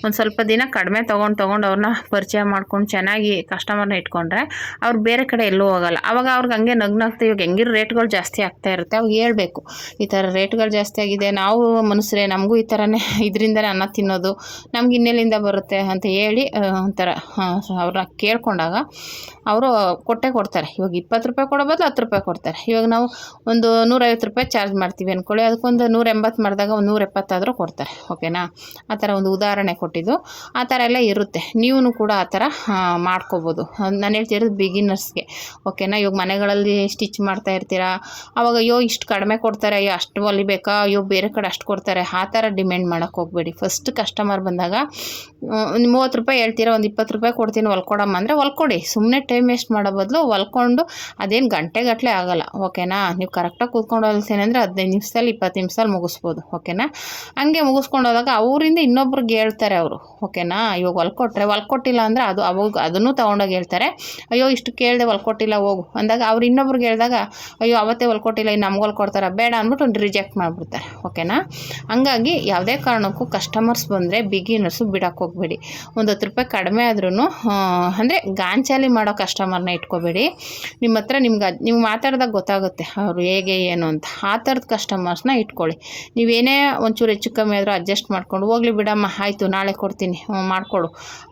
ಒಂದು ಸ್ವಲ್ಪ ದಿನ ಕಡಿಮೆ ತೊಗೊಂಡು ಅವ್ರನ್ನ ಪರಿಚಯ ಮಾಡ್ಕೊಂಡು ಚೆನ್ನಾಗಿ ಕಸ್ಟಮರ್ನ ಇಟ್ಕೊಂಡ್ರೆ ಅವ್ರು ಬೇರೆ ಕಡೆ ಎಲ್ಲೂ ಹೋಗಲ್ಲ. ಆವಾಗ ಅವ್ರಿಗೆ ಹಂಗೆ ನಗ್ನಾಗ್ತಾ ಇವಾಗ ಹೆಂಗಿರೋ ರೇಟ್ಗಳು ಜಾಸ್ತಿ ಆಗ್ತಾ ಇರುತ್ತೆ. ಅವಾಗ ಹೇಳ್ಬೇಕು ಈ ಥರ ರೇಟ್ಗಳು ಜಾಸ್ತಿ ಆಗಿದೆ, ನಾವು ಮನುಷ್ಯರೇ, ನಮಗೂ ಈ ಥರನೇ ಇದರಿಂದನೇ ಅನ್ನ ತಿನ್ನೋದು, ನಮ್ಗೆ ಇನ್ನೆಲ್ಲಿಂದ ಬರುತ್ತೆ ಅಂತ ಹೇಳಿ ಒಂಥರ ಅವ್ರನ್ನ ಕೇಳ್ಕೊಂಡಾಗ ಅವರು ಕೊಡ್ತಾರೆ. ಇವಾಗ 20 ರೂಪಾಯಿ ಕೊಡೋ ಬದಲು 10 ರೂಪಾಯಿ ಕೊಡ್ತಾರೆ. ಇವಾಗ ನಾವು ಒಂದು 150 ರೂಪಾಯಿ ಚಾರ್ಜ್ ಮಾಡ್ತೀವಿ ಅಂದ್ಕೊಳ್ಳಿ, ಅದಕ್ಕೊಂದು 180 ಮಾಡಿದಾಗ ಒಂದು 170 ಆದರೂ ಕೊಡ್ತಾರೆ. ಓಕೆನಾ. ಆ ಥರ ಒಂದು ಉದಾಹರಣೆ ಕೊಟ್ಟಿದ್ದು. ಆ ಥರ ಎಲ್ಲ ಇರುತ್ತೆ. ನೀವು ಕೂಡ ಆ ಥರ ಮಾಡ್ಕೋಬೋದು. ನಾನು ಹೇಳ್ತಿರೋದು ಬಿಗಿನರ್ಸ್ಗೆ. ಓಕೆನಾ. ಇವಾಗ ಮನೆಗಳಲ್ಲಿ ಸ್ಟಿಚ್ ಮಾಡ್ತಾ ಇರ್ತೀರಾ, ಅವಾಗ ಅಯ್ಯೋ ಇಷ್ಟು ಕಡಿಮೆ ಕೊಡ್ತಾರೆ, ಅಯ್ಯೋ ಅಷ್ಟು ಹೊಲಿಬೇಕಾ, ಅಯ್ಯೋ ಬೇರೆ ಕಡೆ ಅಷ್ಟು ಕೊಡ್ತಾರೆ, ಆ ಥರ ಡಿಮ್ಯಾಂಡ್ ಮಾಡೋಕ್ಕೆ ಹೋಗಬೇಡಿ. ಫಸ್ಟ್ ಕಸ್ಟಮರ್ ಬಂದಾಗ 30 ರೂಪಾಯಿ ಹೇಳ್ತೀರಾ, ಒಂದು 20 ರೂಪಾಯಿ ಕೊಡ್ತೀನಿ ಹೊಲ್ಕೊಡಮ್ಮ ಅಂದರೆ ಹೊಲ್ಕೊಡಿ. ಸುಮ್ಮನೆ ಟೈಮ್ ವೇಸ್ಟ್ ಮಾಡೋ ಬದಲು ಹೊಲ್ಕೊಂಡು ಅದೇನು ಗಂಟೆಗಟ್ಟಲೆ ಆಗೋಲ್ಲ. ಓಕೆನಾ. ನೀವು ಕರೆಕ್ಟಾಗಿ ಕೂತ್ಕೊಂಡು ಹೊಲ್ತೀನಿ ಅಂದರೆ 15 ನಿಮಿಷದಲ್ಲಿ 20 ನಿಮಿಷದಲ್ಲಿ ಮುಗಿಸ್ಬೋದು. ಓಕೆನಾ. ಹಂಗೆ ಮುಗಿಸ್ಕೊಂಡು ಹೋದಾಗ ಅವರಿಂದ ಇನ್ನೊಬ್ರಿಗೆ ಹೇಳ್ತಾರೆ ಅವರು. ಓಕೆನಾ. ಇವಾಗ ಹೊಲ್ಕೊಟ್ಟಿಲ್ಲ ಅಂದರೆ ಅವಾಗ ಅದನ್ನು ತೊಗೊಂಡೋಗಿ ಹೇಳ್ತಾರೆ, ಅಯ್ಯೋ ಇಷ್ಟು ಕೇಳಿದೆ ಹೊಲ್ಕೊಟ್ಟಿಲ್ಲ ಹೋಗು ಅಂದಾಗ ಅವ್ರು ಇನ್ನೊಬ್ರಿಗೆ ಹೇಳಿದಾಗ ಅಯ್ಯೋ ಅವತ್ತೇ ಹೊಲ್ಕೊಟ್ಟಿಲ್ಲ ಇನ್ನು ನಮ್ಗೆ ಹೊಲ್ಕೊಡ್ತಾರೆ ಬೇಡ ಅಂದ್ಬಿಟ್ಟು ಒಂದು ರಿಜೆಕ್ಟ್ ಮಾಡಿಬಿಡ್ತಾರೆ. ಓಕೆನಾ. ಹಂಗಾಗಿ ಯಾವುದೇ ಕಾರಣಕ್ಕೂ ಕಸ್ಟಮರ್ಸ್ ಬಂದರೆ ಬಿಗಿನರ್ಸು ಬಿಡೋಕ್ಕೆ ಹೋಗಬೇಡಿ. ಒಂದು 10 ರೂಪಾಯಿ ಕಡಿಮೆ ಆದ್ರೂ ಅಂದರೆ ಗಾಂಚಾಲಿ ಮಾಡೋ ಕಸ್ಟಮರ್ನ ಇಟ್ಕೋಬೇಡಿ. ನಿಮ್ಮ ಹತ್ರ ನೀವು ಮಾತಾಡಿದಾಗ ಗೊತ್ತಾಗುತ್ತೆ ಅವರು ಹೇಗೆ ಏನು ಅಂತ. ಆ ಥರದ ಕಸ್ಟಮರ್ಸ್ನ ಇಟ್ಕೊಳ್ಳಿ. ನೀವೇನೇ ಒಂಚೂರು ಹೆಚ್ಚು ಕಮ್ಮಿ ಆದರೂ ಅಡ್ಜಸ್ಟ್ ಮಾಡ್ಕೊಂಡು ಹೋಗ್ಲಿ ಬಿಡಮ್ಮ ಆಯಿತು ನಾಳೆ ಕೊಡ್ತೀನಿ ಮಾಡಿಕೊಡು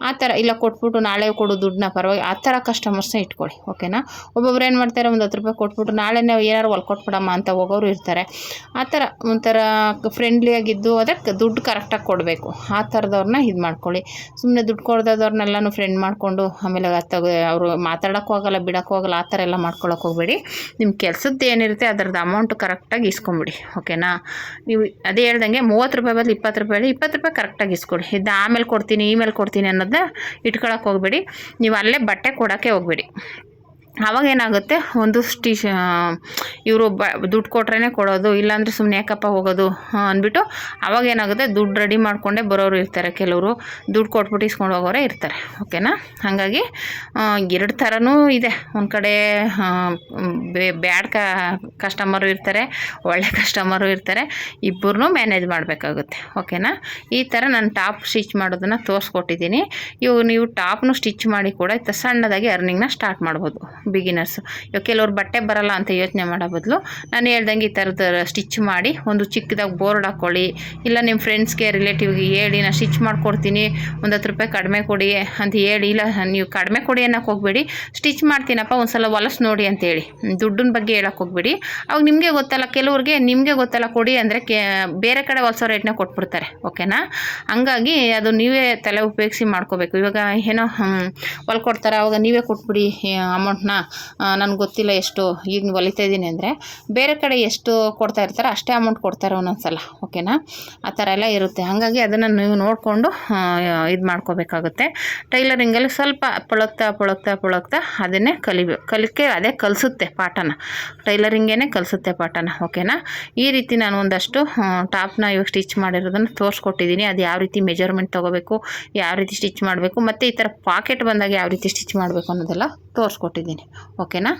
ಆ ಥರ, ಇಲ್ಲ ಕೊಟ್ಬಿಟ್ಟು ನಾಳೆ ಕೊಡು ದುಡ್ಡನ್ನ ಪರವಾಗಿ, ಆ ಥರ ಕಸ್ಟಮರ್ಸ್ನ ಇಟ್ಕೊಳ್ಳಿ. ಓಕೆನಾ. ಒಬ್ಬೊಬ್ರು ಏನು ಮಾಡ್ತಾರೆ, ಒಂದು 10 ರೂಪಾಯಿ ಕೊಟ್ಬಿಟ್ಟು ನಾಳೆ ನಾವು ಏನಾರು ಹೊಲ್ಕೊಟ್ಬಿಡಮ್ಮ ಅಂತ ಹೋಗೋರು ಇರ್ತಾರೆ. ಆ ಥರ ಒಂಥರ ಫ್ರೆಂಡ್ಲಿಯಾಗಿದ್ದು ಅದಕ್ಕೆ ದುಡ್ಡು ಕರೆಕ್ಟಾಗಿ ಕೊಡಬೇಕು. ಆ ಥರದವ್ರನ್ನ ಇದು ಮಾಡ್ಕೊಳ್ಳಿ. ಸುಮ್ಮನೆ ದುಡ್ಡು ಕೊಡ್ದವ್ರನ್ನೆಲ್ಲನೂ ಫ್ರೆಂಡ್ ಮಾಡಿಕೊಂಡು ಆಮೇಲೆ ಅವರು ಮಾತಾಡೋಕ್ಕೂ ಹೋಗಲ್ಲ ಬಿಡೋಕ್ಕೂ ಹೋಗಲ್ಲ, ಆ ಥರ ಎಲ್ಲ ಮಾಡ್ಕೊಳಕ್ಕೆ ಹೋಗಬೇಡಿ. ನಿಮ್ಮ ಕೆಲಸದ್ದು ಏನಿರುತ್ತೆ ಅದರದ್ದು ಅಮೌಂಟು ಕರೆಕ್ಟಾಗಿ ಇಸ್ಕೊಂಬಿಡಿ. ಓಕೆನಾ. ನೀವು ಅದೇ ಹೇಳ್ದಂಗೆ 30 ರೂಪಾಯಿ ಬದಲು 20 ರೂಪಾಯಿ 20 ರೂಪಾಯಿ ಕರೆಕ್ಟಾಗಿ ಇಸ್ಕೊಡಿ. ಇದು ಆಮೇಲೆ ಕೊಡ್ತೀನಿ ಈಮೇಲೆ ಕೊಡ್ತೀನಿ ಅನ್ನೋದನ್ನ ಇಟ್ಕೊಳಕ್ಕೆ ಹೋಗಬೇಡಿ. ನೀವು ಅಲ್ಲೇ ಬಟ್ಟೆ ಕೊಡೋಕ್ಕೆ ಹೋಗಬೇಡಿ. ಆವಾಗ ಏನಾಗುತ್ತೆ, ಒಂದು ಇವರು ದುಡ್ಡು ಕೊಟ್ರೇ ಕೊಡೋದು, ಇಲ್ಲಾಂದರೆ ಸುಮ್ಮನೆ ಯಾಕಪ್ಪ ಹೋಗೋದು ಅಂದ್ಬಿಟ್ಟು ಆವಾಗ ಏನಾಗುತ್ತೆ, ದುಡ್ಡು ರೆಡಿ ಮಾಡಿಕೊಂಡೇ ಬರೋರು ಇರ್ತಾರೆ. ಕೆಲವರು ದುಡ್ಡು ಕೊಟ್ಬಿಟ್ಟು ಇಸ್ಕೊಂಡು ಹೋಗೋರೇ ಇರ್ತಾರೆ. ಓಕೆನಾ. ಹಾಗಾಗಿ 2 ಥರನೂ ಇದೆ. ಒಂದು ಕಡೆ ಬ್ಯಾಡ್ ಕಸ್ಟಮರು ಇರ್ತಾರೆ, ಒಳ್ಳೆ ಕಸ್ಟಮರು ಇರ್ತಾರೆ. ಇಬ್ಬರನ್ನೂ ಮ್ಯಾನೇಜ್ ಮಾಡಬೇಕಾಗುತ್ತೆ. ಓಕೆನಾ. ಈ ಥರ ನಾನು ಟಾಪ್ ಸ್ಟಿಚ್ ಮಾಡೋದನ್ನು ತೋರಿಸ್ಕೊಟ್ಟಿದ್ದೀನಿ. ನೀವು ಟಾಪ್ನು ಸ್ಟಿಚ್ ಮಾಡಿ ಕೂಡ ಸಣ್ಣದಾಗಿ ಅರ್ನಿಂಗ್ನ ಸ್ಟಾರ್ಟ್ ಮಾಡ್ಬೋದು ಬಿಗಿನರ್ಸು. ಇವಾಗ ಕೆಲವ್ರು ಬಟ್ಟೆ ಬರಲ್ಲ ಅಂತ ಯೋಚನೆ ಮಾಡೋ ಬದಲು ನಾನು ಹೇಳ್ದಂಗೆ ಈ ಥರದ ಸ್ಟಿಚ್ ಮಾಡಿ ಒಂದು ಚಿಕ್ಕದಾಗಿ ಬೋರ್ಡ್ ಹಾಕ್ಕೊಳ್ಳಿ, ಇಲ್ಲ ನಿಮ್ಮ ಫ್ರೆಂಡ್ಸ್ಗೆ ರಿಲೇಟಿವ್ಗೆ ಹೇಳಿ ನಾನು ಸ್ಟಿಚ್ ಮಾಡಿಕೊಡ್ತೀನಿ ಒಂದು 10 ರೂಪಾಯಿ ಕಡಿಮೆ ಕೊಡಿ ಅಂತ ಹೇಳಿ. ಇಲ್ಲ ನೀವು ಕಡಿಮೆ ಕೊಡಿ ಅನ್ನೋಕ್ಕೆ ಹೋಗಬೇಡಿ, ಸ್ಟಿಚ್ ಮಾಡ್ತೀನಪ್ಪ ಒಂದು ಸಲ ಹೊಲಸು ನೋಡಿ ಅಂತೇಳಿ. ದುಡ್ಡಿನ ಬಗ್ಗೆ ಹೇಳೋಕ್ಕೆ ಹೋಗಬೇಡಿ. ಅವಾಗ ನಿಮಗೆ ಗೊತ್ತಲ್ಲ, ಕೆಲವ್ರಿಗೆ ನಿಮಗೆ ಗೊತ್ತಲ್ಲ ಕೊಡಿ ಅಂದರೆ ಬೇರೆ ಕಡೆ ಹೊಲಸೋ ರೇಟ್ನ ಕೊಟ್ಬಿಡ್ತಾರೆ. ಓಕೆನಾ. ಹಂಗಾಗಿ ಅದು ನೀವೇ ತಲೆ ಉಪಯೋಗಿಸಿ ಮಾಡ್ಕೋಬೇಕು. ಇವಾಗ ಏನೋ ಹೊಲ್ಕೊಡ್ತಾರೆ ಅವಾಗ ನೀವೇ ಕೊಟ್ಬಿಡಿ ಅಮೌಂಟ್ನ ನನಗೆ ಗೊತ್ತಿಲ್ಲ ಎಷ್ಟು ಈಗ ಹೊಲಿತಾ ಇದ್ದೀನಿ ಅಂದರೆ ಬೇರೆ ಕಡೆ ಎಷ್ಟು ಕೊಡ್ತಾ ಇರ್ತಾರೆ ಅಷ್ಟೇ ಅಮೌಂಟ್ ಕೊಡ್ತಾರೆ ಒಂದೊಂದ್ಸಲ, ಓಕೆನಾ. ಆ ಥರ ಎಲ್ಲ ಇರುತ್ತೆ. ಹಾಗಾಗಿ ಅದನ್ನು ನೀವು ನೋಡಿಕೊಂಡು ಇದು ಮಾಡ್ಕೋಬೇಕಾಗುತ್ತೆ. ಟೈಲರಿಂಗಲ್ಲಿ ಸ್ವಲ್ಪ ಪಳಗ್ತಾ ಅದನ್ನೇ ಕಲಿಕೆ ಅದೇ ಕಲಿಸುತ್ತೆ ಪಾಠನ, ಟೈಲರಿಂಗೇ ಕಲಿಸುತ್ತೆ ಪಾಠನ, ಓಕೆನಾ. ಈ ರೀತಿ ನಾನು ಒಂದಷ್ಟು ಟಾಪ್ನ ಇವಾಗ ಸ್ಟಿಚ್ ಮಾಡಿರೋದನ್ನು ತೋರಿಸ್ಕೊಟ್ಟಿದ್ದೀನಿ. ಅದು ಯಾವ ರೀತಿ ಮೆಜರ್ಮೆಂಟ್ ತೊಗೋಬೇಕು, ಯಾವ ರೀತಿ ಸ್ಟಿಚ್ ಮಾಡಬೇಕು, ಮತ್ತು ಈ ಥರ ಪಾಕೆಟ್ ಬಂದಾಗ ಯಾವ ರೀತಿ ಸ್ಟಿಚ್ ಮಾಡಬೇಕು ಅನ್ನೋದೆಲ್ಲ ತೋರಿಸ್ಕೊಟ್ಟಿದ್ದೀನಿ, ಓಕೆನಾ.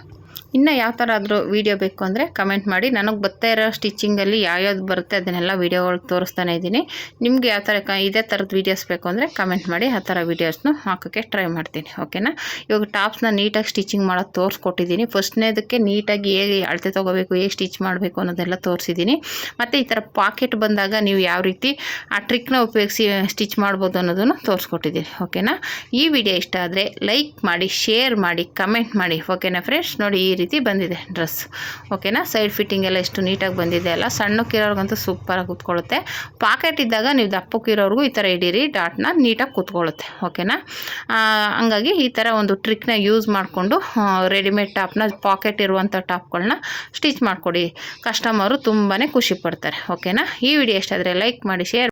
ಇನ್ನು ಯಾವ ಥರ ಆದರೂ ವೀಡಿಯೋ ಬೇಕು ಅಂದರೆ ಕಮೆಂಟ್ ಮಾಡಿ. ನನಗೆ ಬರ್ತಾ ಇರೋ ಸ್ಟಿಚಿಂಗಲ್ಲಿ ಯಾವ್ಯಾವ್ದು ಬರುತ್ತೆ ಅದನ್ನೆಲ್ಲ ವೀಡಿಯೋಗಳು ತೋರಿಸ್ತಾನೆ ಇದ್ದೀನಿ. ನಿಮಗೆ ಯಾವ ಥರ ಇದೇ ಥರದ ವೀಡಿಯೋಸ್ ಬೇಕು ಅಂದರೆ ಕಮೆಂಟ್ ಮಾಡಿ, ಆ ಥರ ವೀಡಿಯೋಸ್ನ ಹಾಕೋಕ್ಕೆ ಟ್ರೈ ಮಾಡ್ತೀನಿ, ಓಕೆನಾ. ಇವಾಗ ಟಾಪ್ಸ್ನ ನೀಟಾಗಿ ಸ್ಟಿಚಿಂಗ್ ಮಾಡೋದು ತೋರಿಸ್ಕೊಟ್ಟಿದ್ದೀನಿ. ಫಸ್ಟ್ನೇದಕ್ಕೆ ನೀಟಾಗಿ ಹೇಗೆ ಅಳತೆ ತೊಗೋಬೇಕು, ಹೇಗೆ ಸ್ಟಿಚ್ ಮಾಡಬೇಕು ಅನ್ನೋದೆಲ್ಲ ತೋರಿಸಿದ್ದೀನಿ. ಮತ್ತು ಈ ಥರ ಪಾಕೆಟ್ ಬಂದಾಗ ನೀವು ಯಾವ ರೀತಿ ಆ ಟ್ರಿಕ್ನ ಉಪಯೋಗಿಸಿ ಸ್ಟಿಚ್ ಮಾಡ್ಬೋದು ಅನ್ನೋದನ್ನು ತೋರಿಸ್ಕೊಟ್ಟಿದ್ದೀನಿ, ಓಕೆನಾ. ಈ ವಿಡಿಯೋ ಇಷ್ಟ ಆದರೆ ಲೈಕ್ ಮಾಡಿ, ಶೇರ್ ಮಾಡಿ, ಕಮೆಂಟ್ ಮಾಡಿ, ಓಕೆನಾ ಫ್ರೆಂಡ್ಸ್. ನೋಡಿ ಈ ರೀತಿ ಬಂದಿದೆ ಡ್ರೆಸ್, ಓಕೆನಾ. ಸೈಡ್ ಫಿಟ್ಟಿಂಗ್ ಎಲ್ಲ ಎಷ್ಟು ನೀಟಾಗಿ ಬಂದಿದೆ ಅಲ್ಲ. ಸಣ್ಣಕ್ಕಿರೋರ್ಗಂತೂ ಸೂಪರಾಗಿ ಕೂತ್ಕೊಳ್ಳುತ್ತೆ. ಪಾಕೆಟ್ ಇದ್ದಾಗ ನೀವು ದಪ್ಪಕ್ಕಿರೋರ್ಗೂ ಈ ಥರ ಹಿಡೀರಿ, ಡಾಟ್ನ ನೀಟಾಗಿ ಕೂತ್ಕೊಳ್ಳುತ್ತೆ, ಓಕೆನಾ. ಹಂಗಾಗಿ ಈ ಥರ ಒಂದು ಟ್ರಿಕ್ನ ಯೂಸ್ ಮಾಡಿಕೊಂಡು ರೆಡಿಮೇಡ್ ಟಾಪ್ನ, ಪಾಕೆಟ್ ಇರುವಂಥ ಟಾಪ್ಗಳನ್ನ ಸ್ಟಿಚ್ ಮಾಡಿಕೊಡಿ. ಕಸ್ಟಮರು ತುಂಬಾ ಖುಷಿ ಪಡ್ತಾರೆ, ಓಕೆನಾ. ಈ ವಿಡಿಯೋ ಇಷ್ಟ ಆದರೆ ಲೈಕ್ ಮಾಡಿ, ಶೇರ್